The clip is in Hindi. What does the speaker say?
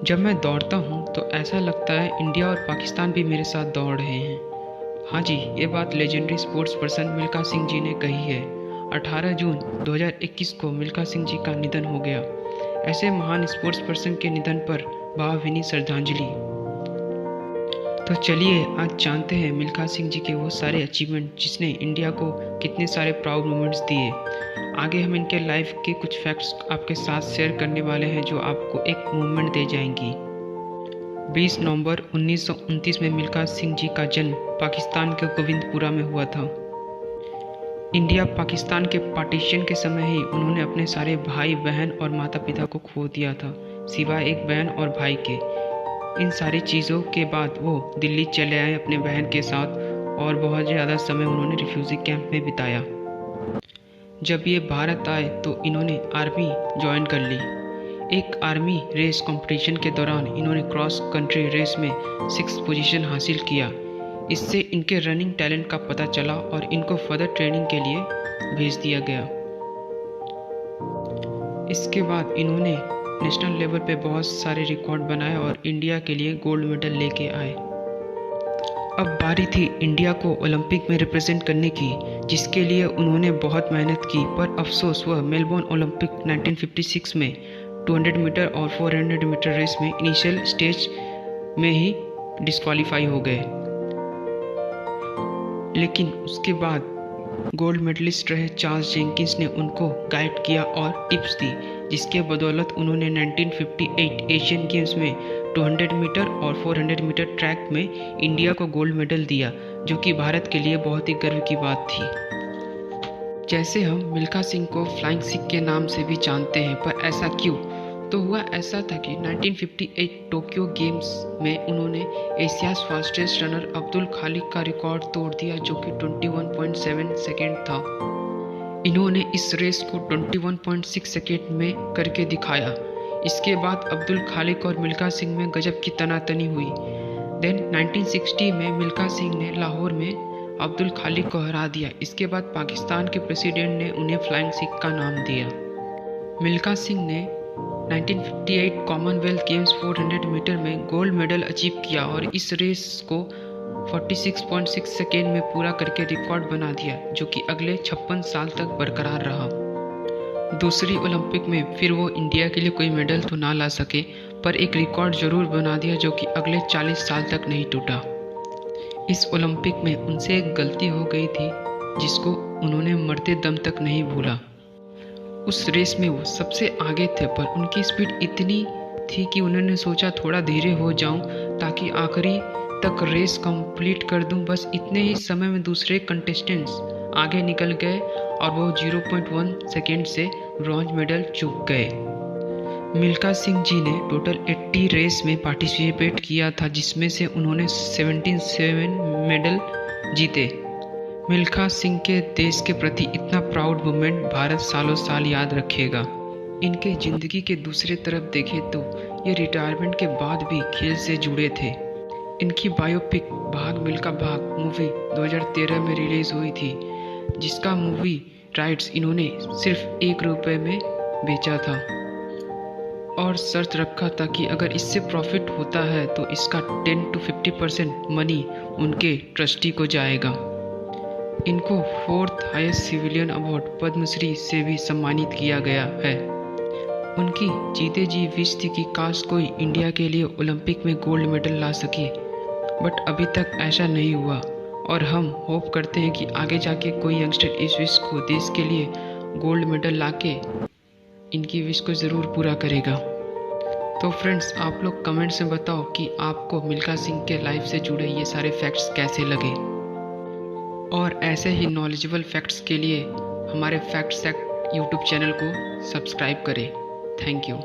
जब मैं दौड़ता हूँ तो ऐसा लगता है इंडिया और पाकिस्तान भी मेरे साथ दौड़ रहे हैं। हाँ जी, ये बात legendary sports person Milkha Singh ji ने कही है। 18 जून 2021 को मिल्खा सिंह जी का निधन हो गया। ऐसे महान स्पोर्ट्स पर्सन के निधन पर भावभीनी श्रद्धांजलि। तो चलिए आज जानते हैं मिल्खा सिंह जी के वो सारे अचीवमेंट जिसने इंडिया को कितने सारे प्राउड मोमेंट्स दिए। आगे हम इनके लाइफ के कुछ फैक्ट्स आपके साथ शेयर करने वाले हैं जो आपको एक मूवमेंट दे जाएंगी। 20 नवंबर 1929 में मिल्खा सिंह जी का जन्म पाकिस्तान के गोविंदपुरा में हुआ था। इंडिया पाकिस्तान के पार्टीशन के समय ही उन्होंने अपने सारे भाई बहन और माता पिता को खो दिया था, सिवाय एक बहन और भाई के। इन सारी चीज़ों के बाद वो दिल्ली चले आए अपने बहन के साथ और बहुत ज़्यादा समय उन्होंने रिफ्यूजी कैंप में बिताया। जब ये भारत आए तो इन्होंने आर्मी ज्वाइन कर ली। एक आर्मी रेस कंपटीशन के दौरान इन्होंने क्रॉस कंट्री रेस में 6th पोजीशन हासिल किया। इससे इनके रनिंग टैलेंट का पता चला और इनको फर्दर ट्रेनिंग के लिए भेज दिया गया। इसके बाद इन्होंने नेशनल लेवल पे बहुत सारे रिकॉर्ड बनाए और इंडिया के लिए गोल्ड मेडल लेके आए। अब बारी थी इंडिया को ओलंपिक में रिप्रेजेंट करने की, जिसके लिए उन्होंने बहुत मेहनत की, पर अफसोस वह मेलबोर्न ओलंपिक 1956 में 200 मीटर और 400 मीटर रेस में इनिशियल स्टेज में ही डिस्क्वालीफाई हो गए। लेकिन उसके बाद गोल्ड मेडलिस्ट रहे चार्ल्स जेंकिंस ने उनको गाइड किया और टिप्स दी, जिसके बदौलत उन्होंने 1958 एशियन गेम्स में 200 मीटर और 400 मीटर ट्रैक में इंडिया को गोल्ड मेडल दिया, जो कि भारत के लिए बहुत ही गर्व की बात थी। जैसे हम मिल्खा सिंह को फ्लाइंग सिख के नाम से भी जानते हैं, पर ऐसा क्यों? तो हुआ ऐसा था कि 1958 टोक्यो गेम्स में उन्होंने एशियाज फास्टेस्ट रनर अब्दुल खालिक का रिकॉर्ड तोड़ दिया, जो कि 21.7 सेकेंड था। इन्होंने इस रेस को 21.6 सेकेंड में करके दिखाया। इसके बाद अब्दुल खालिक और मिल्खा सिंह में गजब की तनातनी हुई। देन 1960 में मिल्खा सिंह ने लाहौर में अब्दुल खालिक को हरा दिया। इसके बाद पाकिस्तान के प्रेसिडेंट ने उन्हें फ्लाइंग सिख का नाम दिया। मिल्खा सिंह ने 1958 कॉमनवेल्थ गेम्स 400 मीटर में गोल्ड मेडल अचीव किया और इस रेस को 46.6 सेकेंड में पूरा करके रिकॉर्ड बना दिया, जो कि अगले 56 साल तक बरकरार रहा। दूसरी ओलंपिक में फिर वो इंडिया के लिए कोई मेडल तो ना ला सके, पर एक रिकॉर्ड जरूर बना दिया जो कि अगले 40 साल तक नहीं टूटा। इस ओलंपिक में उनसे एक गलती हो गई थी जिसको उन्होंने मरते दम तक नहीं भूला। उस रेस में वो सबसे आगे थे, पर उनकी स्पीड इतनी थी कि उन्होंने सोचा थोड़ा धीरे हो जाऊं ताकि आखिरी तक रेस कंप्लीट कर दूं। बस इतने ही समय में दूसरे कंटेस्टेंट्स आगे निकल गए और वो 0.1 सेकेंड से ब्रॉन्ज मेडल चूक गए। मिल्खा सिंह जी ने टोटल 80 रेस में पार्टिसिपेट किया था, जिसमें से उन्होंने 77 मेडल जीते। मिल्खा सिंह के देश के प्रति इतना प्राउड मोमेंट भारत सालों साल याद रखेगा। इनके ज़िंदगी के दूसरे तरफ देखें तो ये रिटायरमेंट के बाद भी खेल से जुड़े थे। इनकी बायोपिक भाग मिल्खा भाग मूवी 2013 में रिलीज़ हुई थी, जिसका मूवी राइट्स इन्होंने सिर्फ ₹1 में बेचा था और शर्त रखा था कि अगर इससे प्रॉफिट होता है तो इसका 10 to 50% मनी उनके ट्रस्टी को जाएगा। इनको 4th highest civilian award Padmashri से भी सम्मानित किया गया है। उनकी जीते जी विश थी कि काश कोई इंडिया के लिए ओलंपिक में गोल्ड मेडल ला सके, बट अभी तक ऐसा नहीं हुआ और हम होप करते हैं कि आगे जाके कोई यंगस्टर इस विश को देश के लिए गोल्ड मेडल लाके इनकी विश को ज़रूर पूरा करेगा। तो फ्रेंड्स, आप लोग कमेंट्स में बताओ कि आपको मिल्खा सिंह के लाइफ से जुड़े ये सारे फैक्ट्स कैसे लगे, और ऐसे ही नॉलेजेबल फैक्ट्स के लिए हमारे फैक्ट सेट यूट्यूब चैनल को सब्सक्राइब करें। Thank you.